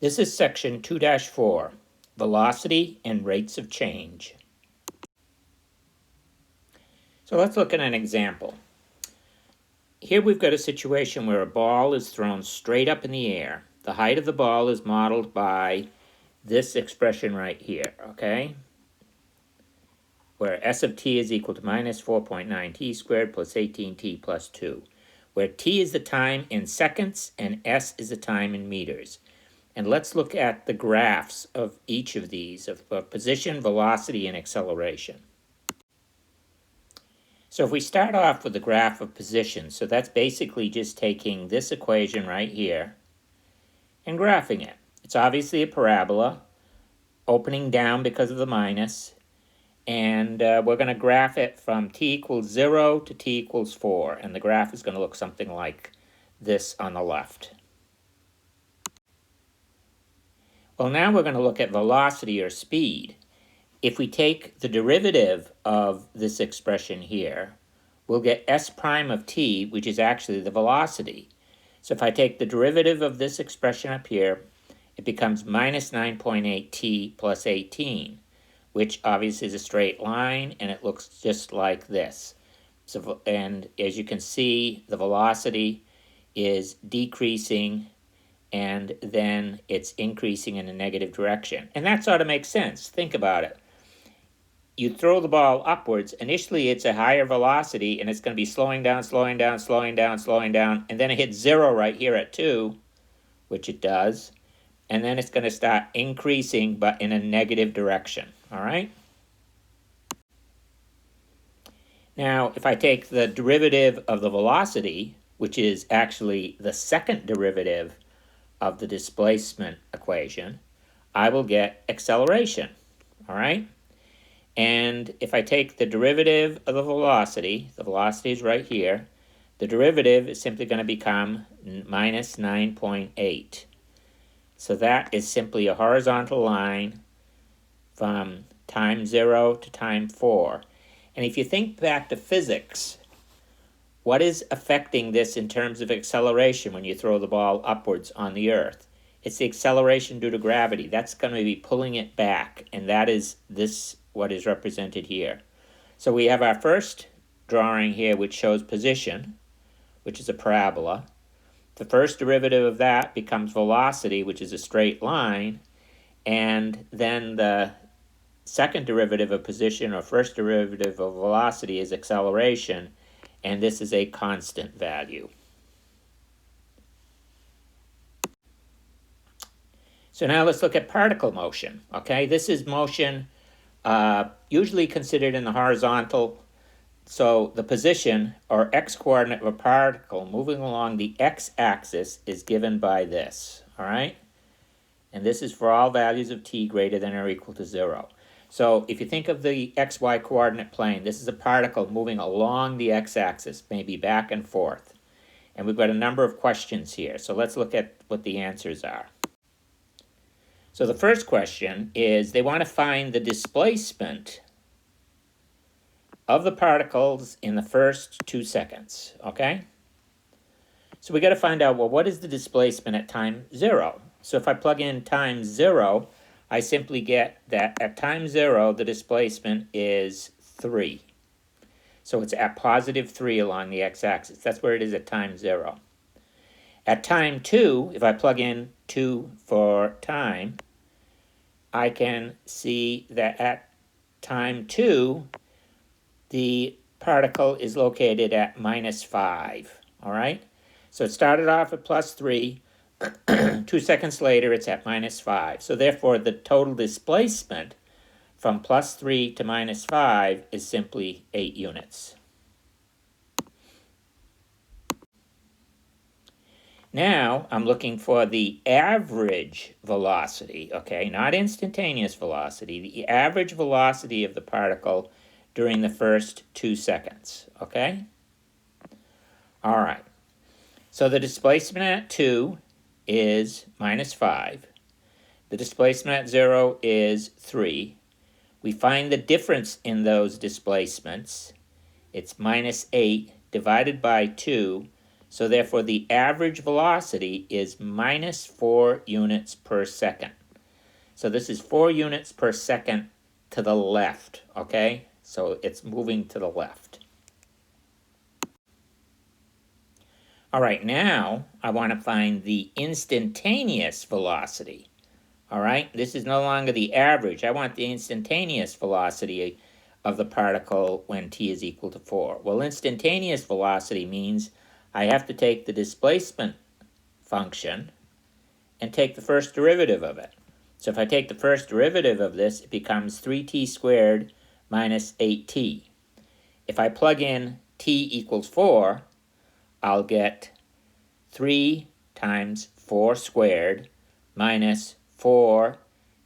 This is section 2-4, velocity and rates of change. So let's look at an example. Here we've got a situation where a ball is thrown straight up in the air. The height of the ball is modeled by this expression right here, okay? Where S of t is equal to minus 4.9 t squared plus 18t plus 2. Where t is the time in seconds and s is the time in meters. And let's look at the graphs of each of these, of position, velocity, and acceleration. So if we start off with the graph of position, so that's basically just taking this equation right here and graphing it. It's obviously a parabola, opening down because of the minus, and we're going to graph it from t equals 0 to t equals 4, and the graph is going to look something like this on the left. Well, now we're going to look at velocity or speed. If we take the derivative of this expression here, we'll get s prime of t, which is actually the velocity. So if I take the derivative of this expression up here, it becomes minus 9.8 t plus 18, which obviously is a straight line, and it looks just like this. So, and as you can see, the velocity is decreasing, and then it's increasing in a negative direction. And that sort of makes sense. Think about it. You throw the ball upwards. Initially, it's a higher velocity, and it's going to be slowing down, slowing down, slowing down, slowing down, and then it hits 0 right here at 2, which it does, and then it's going to start increasing, but in a negative direction, all right? Now, if I take the derivative of the velocity, which is actually the second derivative of the displacement equation, I will get acceleration, all right? And if I take the derivative of the velocity is right here, the derivative is simply going to become minus 9.8. So that is simply a horizontal line from time 0 to time 4. And if you think back to physics, what is affecting this in terms of acceleration when you throw the ball upwards on the earth? It's the acceleration due to gravity. That's going to be pulling it back, and that is this, what is represented here. So we have our first drawing here, which shows position, which is a parabola. The first derivative of that becomes velocity, which is a straight line, and then the second derivative of position, or first derivative of velocity, is acceleration, and this is a constant value. So now let's look at particle motion, okay? This is motion usually considered in the horizontal. So the position, or x-coordinate of a particle moving along the x-axis, is given by this, all right? And this is for all values of t greater than or equal to 0. So if you think of the xy coordinate plane, this is a particle moving along the x-axis, maybe back and forth. And we've got a number of questions here, so let's look at what the answers are. So the first question is, they want to find the displacement of the particles in the first 2 seconds, okay? So we got to find out, well, what is the displacement at time 0? So if I plug in time 0, I simply get that at time 0, the displacement is 3. So it's at positive 3 along the x-axis. That's where it is at time 0. At time 2, if I plug in 2 for time, I can see that at time 2, the particle is located at minus 5, all right? So it started off at plus 3. 2 seconds later, it's at minus 5. So therefore, the total displacement from plus 3 to minus 5 is simply 8 units. Now, I'm looking for the average velocity, okay, not instantaneous velocity, the average velocity of the particle during the first 2 seconds, okay? All right. So the displacement at 2 is minus 5. The displacement at 0 is 3. We find the difference in those displacements. It's minus 8 divided by 2. So therefore the average velocity is minus 4 units per second. So this is 4 units per second to the left, okay? So it's moving to the left. All right, now I want to find the instantaneous velocity. All right, this is no longer the average. I want the instantaneous velocity of the particle when t is equal to 4. Well, instantaneous velocity means I have to take the displacement function and take the first derivative of it. So if I take the first derivative of this, it becomes 3t squared minus 8t. If I plug in t equals 4, I'll get 3 times 4 squared minus 4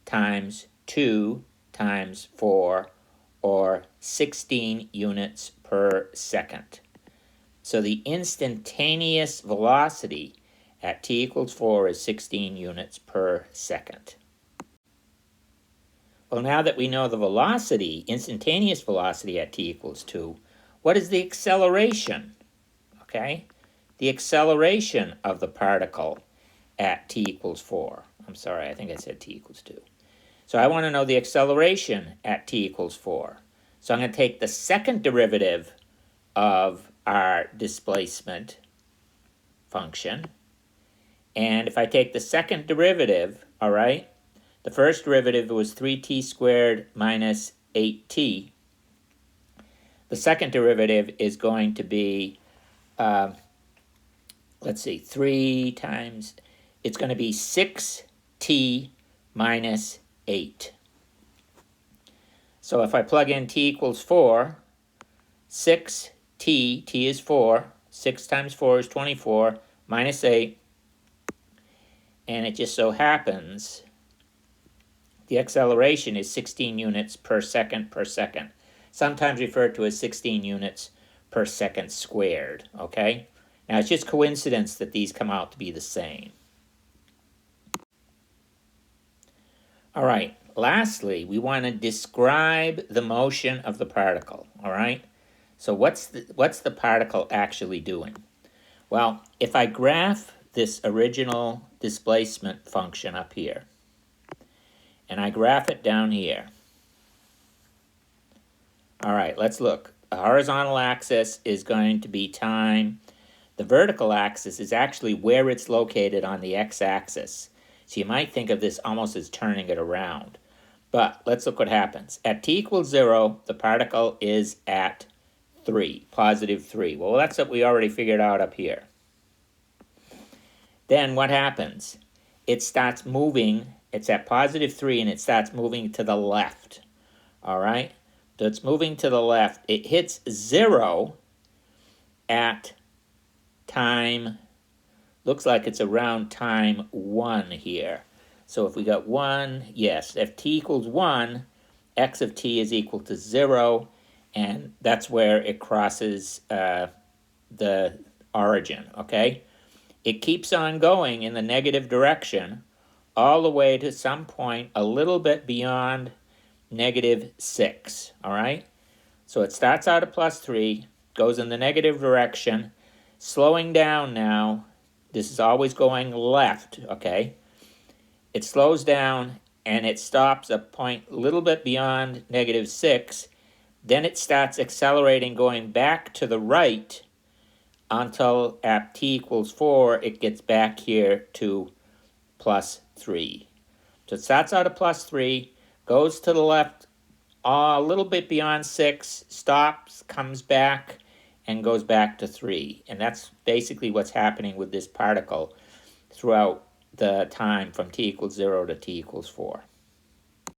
times 2 times 4, or 16 units per second. So the instantaneous velocity at t equals 4 is 16 units per second. Well, now that we know the velocity, instantaneous velocity at t equals 2, what is the acceleration? Okay? The acceleration of the particle at t equals 4. I'm sorry, I think I said t equals 2. So I want to know the acceleration at t equals 4. So I'm going to take the second derivative of our displacement function. And if I take the second derivative, all right, the first derivative was 3t squared minus 8t. The second derivative is going to be, let's see, 3 times, it's going to be 6t minus 8. So if I plug in t equals 4, 6t, t is 4, 6 times 4 is 24, minus 8, and it just so happens the acceleration is 16 units per second, sometimes referred to as 16 units per second squared, okay? Now, it's just coincidence that these come out to be the same. All right, lastly, we want to describe the motion of the particle, all right? So what's the particle actually doing? Well, if I graph this original displacement function up here, and I graph it down here. All right, let's look. The horizontal axis is going to be time. The vertical axis is actually where it's located on the x-axis. So you might think of this almost as turning it around. But let's look what happens. At t equals 0, the particle is at 3, positive 3. Well, that's what we already figured out up here. Then what happens? It starts moving. It's at positive 3, and it starts moving to the left. All right? So it's moving to the left. It hits 0 at time, looks like it's around time 1 here. So if we got 1, yes, if t equals 1, x of t is equal to 0, and that's where it crosses the origin, okay? It keeps on going in the negative direction all the way to some point a little bit beyond negative 6, all right? So it starts out at plus 3, goes in the negative direction, slowing down now. This is always going left, okay? It slows down and it stops a point a little bit beyond negative 6. Then it starts accelerating, going back to the right until at t equals 4, it gets back here to plus 3. So it starts out at plus 3, goes to the left a little bit beyond 6, stops, comes back, and goes back to 3. And that's basically what's happening with this particle throughout the time from t equals 0 to t equals 4.